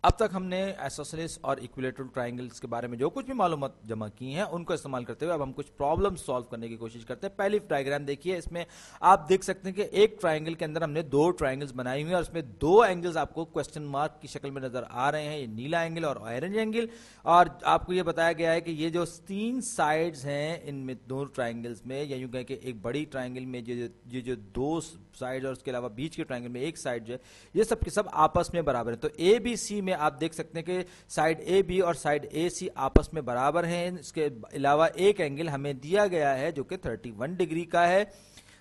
अब तक हमने आइसोसेलेस और इक्विलेटरल ट्रायंगल्स के बारे में जो कुछ भी मालूमात जमा की हैं उनको इस्तेमाल करते हुए अब हम कुछ प्रॉब्लम सॉल्व करने की कोशिश करते हैं। पहली डायग्राम देखिए, इसमें आप देख सकते हैं कि एक ट्रायंगल के अंदर हमने दो ट्रायंगल्स बनाई हुई हैं और इसमें दो एंगल्स आपको क्वेश्चन मार्क की शक्ल में नजर आ रहे हैं, ये नीला एंगल और ऑरेंज एंगल। और आपको ये बताया गया है कि ये जो तीन साइड्स हैं इनमें दो ट्रायंगल्स में, या यूं कहें कि एक बड़ी ट्रायंगल में जो दो साइड और उसके अलावा बीच के ट्रायंगल में एक साइड जो है, ये सब के सब आपस में बराबर है। तो ए बी सी में आप देख सकते हैं कि साइड ए बी और साइड ए सी आपस में बराबर हैं। इसके अलावा एक एंगल हमें दिया गया है जो कि 31 डिग्री का है।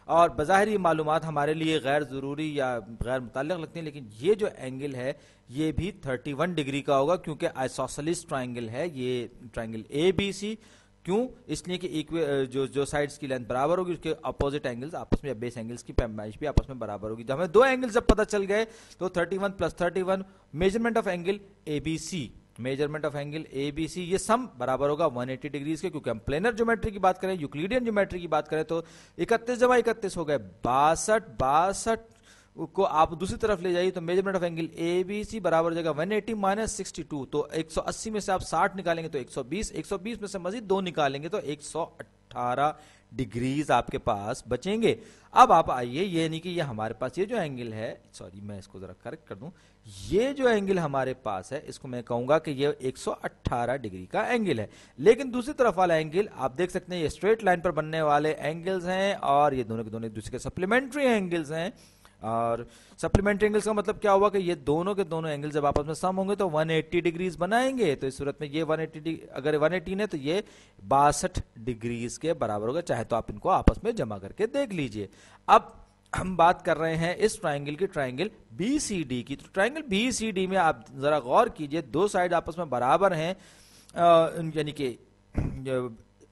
और बज़ाहिर ये मालूमात हमारे लिए गैर ज़रूरी या गैर मुताल्लिक़ लगती है, लेकिन ये जो एंगल है ये भी 31 डिग्री का होगा क्योंकि आइसोसेलेस ट्रायंगल है ये ट्रायंगल ए बी सी। क्यों? इसलिए कि जो साइड्स की लेंथ बराबर होगी उसके अपोजिट एंगल्स आपस में, या बेस एंगल्स की पैमाइश भी आपस में बराबर होगी। जब हमें दो एंगल्स जब पता चल गए तो 31 + 31 measurement of angle A B C, measurement of angle A B C, ये सम बराबर होगा 180 डिग्रीज के। क्योंकि हम प्लेनर ज्योमेट्री की बात करें, यूक्लिडियन ज्योमेट्री की बात करें तो 31 × 31 हो गए 62 को आप दूसरी तरफ ले जाइए तो measurement of angle A B C बराबर हो जाएगा 180 - 62। तो 180 में से आप 60 निकालेंगे तो 120, 120 में से मजीद 2 निकालेंगे तो 118 डिग्रीज आपके पास बचेंगे। अब आप आइए, ये नहीं कि ये हमारे पास ये जो एंगल है, सॉरी मैं इसको जरा करेक्ट कर दूं, ये जो एंगल हमारे पास है इसको मैं कहूंगा कि ये 118 डिग्री का एंगल है। लेकिन दूसरी तरफ वाला एंगल आप देख सकते हैं ये स्ट्रेट लाइन पर बनने वाले एंगल्स हैं और ये दोनों के दोनों एक दूसरे के सप्लीमेंट्री एंगल्स हैं। और सप्लीमेंट्री एंगल्स का मतलब क्या हुआ कि ये दोनों के दोनों एंगल जब आपस में सम होंगे तो 180 डिग्रीज बनाएंगे। तो इस सूरत में ये 180 अगर 180 है तो ये 62 डिग्रीज के बराबर होगा। चाहे तो आप इनको आपस में जमा करके देख लीजिए। अब हम बात कर रहे हैं इस ट्राइंगल की, ट्राइंगल बीसीडी की। तो ट्राइंगल बीसीडी में आप जरा गौर कीजिए, दो साइड आपस में बराबर हैं, यानी कि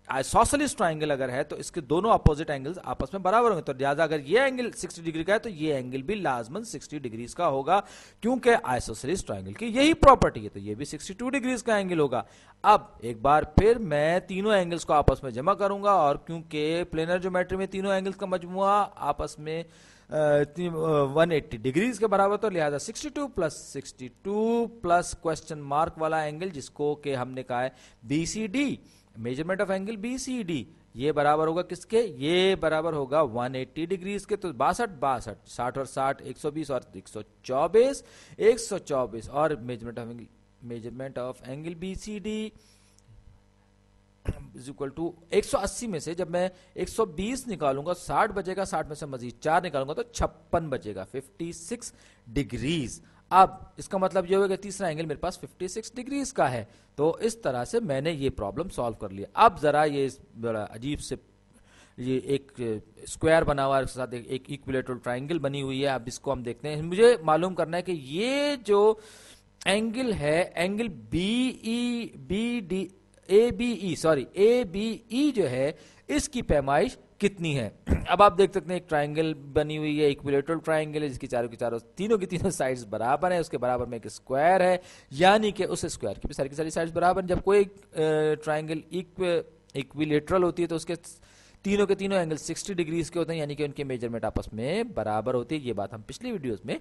आइसोसेलेस ट्राइंगल अगर है तो इसके दोनों अपोजिट एंगल्स आपस में बराबर होंगे। तो लिहाजा अगर ये एंगल 60 डिग्री का है तो ये एंगल भी लाजमन 60 डिग्रीज का होगा क्योंकि आइसोसेलेस ट्राइंगल की यही प्रॉपर्टी है। तो ये भी 62 डिग्रीज का एंगल होगा। अब एक बार फिर मैं तीनों एंगल्स को आपस में जमा करूंगा और क्योंकि प्लेनर ज्योमेट्री में तीनों एंगल्स का मजमुआ आपस में 180 डिग्रीज के बराबर, तो लिहाजा 62 + 62 प्लस क्वेश्चन मार्क वाला एंगल जिसको कि हमने कहा है BCD, measurement of angle BCD, ये बराबर होगा किसके? ये बराबर होगा 180 डिग्रीज के। तो 62 60 और 60 120 और 124 और measurement of angle BCD is equal to 180 में से जब मैं 120 निकालूंगा 60 बचेगा, 60 में से मजीद 4 निकालूंगा तो 56 बचेगा, 56 डिग्रीज। अब इसका मतलब ये होगा कि तीसरा एंगल मेरे पास 56 डिग्रीज का है। तो इस तरह से मैंने ये प्रॉब्लम सॉल्व कर लिया। अब जरा ये बड़ा अजीब से ये एक स्क्वायर बना हुआ है, उसके साथ एक इक्विलेटरल ट्राइंगल बनी हुई है। अब इसको हम देखते हैं। मुझे मालूम करना है कि ये जो एंगल है, एंगल ए बी ई जो है इसकी पैमाइश कितनी है। अब आप देख सकते हैं एक ट्राइंगल बनी हुई है, इक्विलेटरल ट्राइंगल है जिसकी चारों की चारों तीनों की तीनों साइड्स बराबर है, उसके बराबर में एक स्क्वायर है, यानी कि उस स्क्वायर की भी सारी की सारी साइड्स बराबर। जब कोई ट्राइंगल इक्विलेटरल होती है तो उसके तीनों के तीनों एंगल 60 डिग्रीज के होते हैं, यानी कि उनके मेजरमेंट आपस में बराबर होती है। ये बात हम पिछली वीडियोस में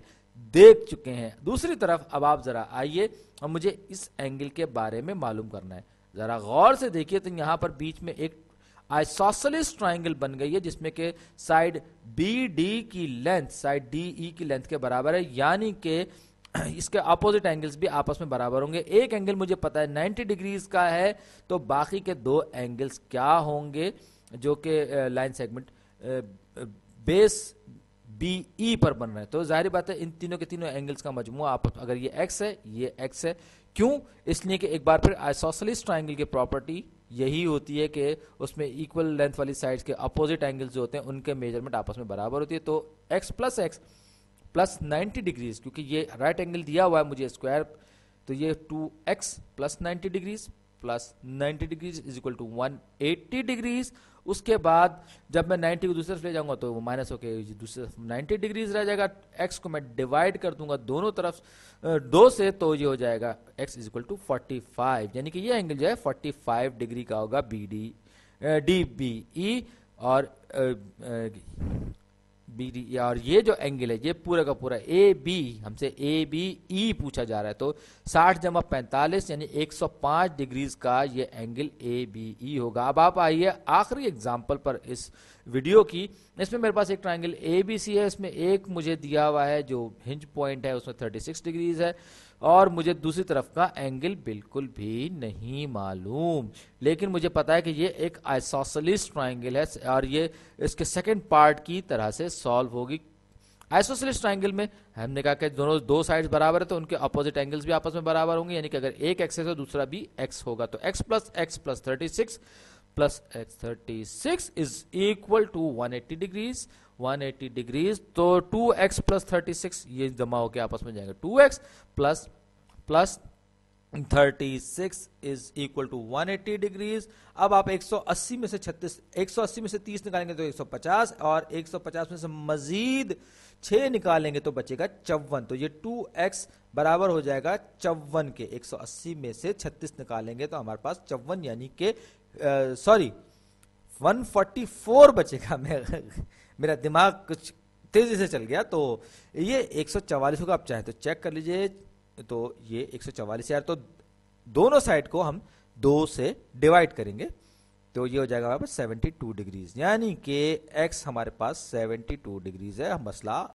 देख चुके हैं। दूसरी तरफ अब आप जरा आइए और मुझे इस एंगल के बारे में मालूम करना है। जरा गौर से देखिए तो यहां पर बीच में एक आइसोसेलेस ट्राइंगल बन गई है जिसमें के साइड बी डी की लेंथ साइड डी ई की लेंथ के बराबर है, यानी कि इसके अपोजिट एंगल्स भी आपस में बराबर होंगे। एक एंगल मुझे पता है 90 डिग्रीज का है, तो बाकी के दो एंगल्स क्या होंगे जो कि line segment base B E पर बन रहे हैं। तो जाहिर बात है इन तीनों के तीनों एंगल्स का मजमुआ आपस, अगर ये एक्स है ये एक्स है। क्यों? इसलिए कि एक बार फिर आइसोसेलेस ट्राइंगल की प्रॉपर्टी यही होती है कि उसमें इक्वल लेंथ वाली साइड्स के अपोजिट एंगल्स जो होते हैं उनके मेजरमेंट आपस में बराबर होती है। तो x प्लस 90 डिग्रीज, क्योंकि ये राइट एंगल दिया हुआ है मुझे स्क्वायर, तो ये 2x plus 90 degrees plus 90 degrees is equal to 180 degrees. उसके बाद जब मैं 90 को दूसरी तरफ ले जाऊंगा तो वो माइनस होके दूसरी तरफ 90 डिग्रीज रह जाएगा। x को मैं डिवाइड कर दूंगा दोनों तरफ 2 से, तो ये हो जाएगा x इज इक्वल टू 45, यानी कि ये एंगल जो है 45 डिग्री का होगा डी बी ई। और बी डी, और ये जो एंगल है ये पूरा का पूरा ए बी, हमसे ए बी ई पूछा जा रहा है, तो 60 जमा 45 यानी 105 डिग्रीज का ये एंगल ए बी ई होगा। अब आप आइए आखिरी एग्जांपल पर इस वीडियो की। इसमें मेरे पास एक ट्राइंगल ए बी सी है, इसमें एक मुझे दिया हुआ है जो हिंज पॉइंट है उसमें 36 डिग्रीज है, और मुझे दूसरी तरफ का एंगल बिल्कुल भी नहीं मालूम, लेकिन मुझे पता है कि ये एक आइसोसेलेस ट्राइंगल है और ये इसके सेकंड पार्ट की तरह से सॉल्व होगी। आइसोसेलेस ट्राइंगल में हमने कहा कि दोनों दो साइड्स बराबर है तो उनके अपोजिट एंगल्स भी आपस में बराबर होंगे, यानी कि अगर एक एक्स है तो दूसरा भी एक्स होगा, तो x plus 36 plus x 36 is equal to 180 degrees 180 degrees. तो 2x प्लस 36 ये जमा होकर आपस में जाएंगे, 2x plus plus 36 is equal to 180 degrees. अब आप 180 में से 180 में से 30 निकालेंगे तो 150, और 150 में से मजीद 6 निकालेंगे तो बचेगा 54। तो ये 2x बराबर हो जाएगा 54 के। 180 में से 36 निकालेंगे तो हमारे पास 54 यानी कि 144 बचेगा। मेरा दिमाग कुछ तेजी से चल गया, तो ये 144 होगा। आप चाहे तो चेक कर लीजिए, तो ये 144 यार, तो दोनों साइड को हम 2 से डिवाइड करेंगे तो ये हो जाएगा हमारे पास 72 डिग्रीज, यानी कि x हमारे पास 72 डिग्रीज है। मसला